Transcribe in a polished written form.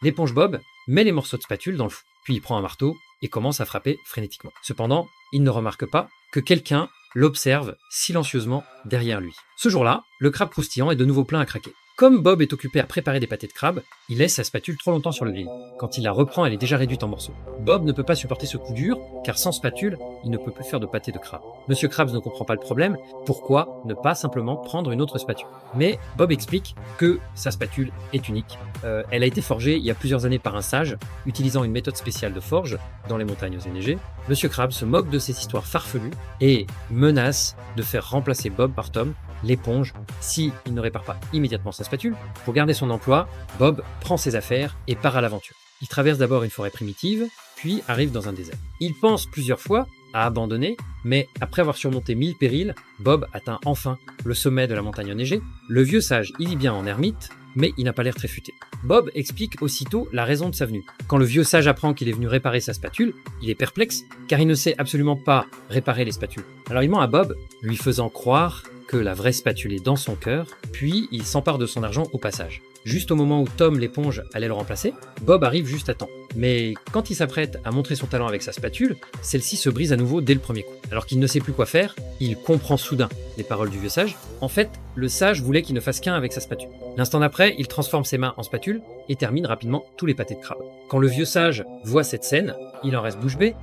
L'éponge Bob met les morceaux de spatule dans le fou, puis il prend un marteau et commence à frapper frénétiquement. Cependant, il ne remarque pas que quelqu'un l'observe silencieusement derrière lui. Ce jour-là, le crabe croustillant est de nouveau plein à craquer. Comme Bob est occupé à préparer des pâtés de crabe, il laisse sa spatule trop longtemps sur le grill. Quand il la reprend, elle est déjà réduite en morceaux. Bob ne peut pas supporter ce coup dur, car sans spatule, il ne peut plus faire de pâté de crabe. Monsieur Krabs ne comprend pas le problème, pourquoi ne pas simplement prendre une autre spatule? Mais Bob explique que sa spatule est unique. Elle a été forgée il y a plusieurs années par un sage, utilisant une méthode spéciale de forge dans les montagnes enneigées. Monsieur Krabs se moque de ces histoires farfelues et menace de faire remplacer Bob par Tom, l'éponge, s'il ne répare pas immédiatement sa spatule. Pour garder son emploi, Bob prend ses affaires et part à l'aventure. Il traverse d'abord une forêt primitive, puis arrive dans un désert. Il pense plusieurs fois à abandonner, mais après avoir surmonté 1000 périls, Bob atteint enfin le sommet de la montagne enneigée. Le vieux sage y vit bien en ermite, mais il n'a pas l'air très futé. Bob explique aussitôt la raison de sa venue. Quand le vieux sage apprend qu'il est venu réparer sa spatule, il est perplexe, car il ne sait absolument pas réparer les spatules. Alors il ment à Bob, lui faisant croire que la vraie spatule est dans son cœur, puis il s'empare de son argent au passage. Juste au moment où Tom l'éponge allait le remplacer, Bob arrive juste à temps. Mais quand il s'apprête à montrer son talent avec sa spatule, celle-ci se brise à nouveau dès le premier coup. Alors qu'il ne sait plus quoi faire, il comprend soudain les paroles du vieux sage. En fait, le sage voulait qu'il ne fasse qu'un avec sa spatule. L'instant d'après, il transforme ses mains en spatule et termine rapidement tous les pâtés de crabe. Quand le vieux sage voit cette scène, il en reste bouche bée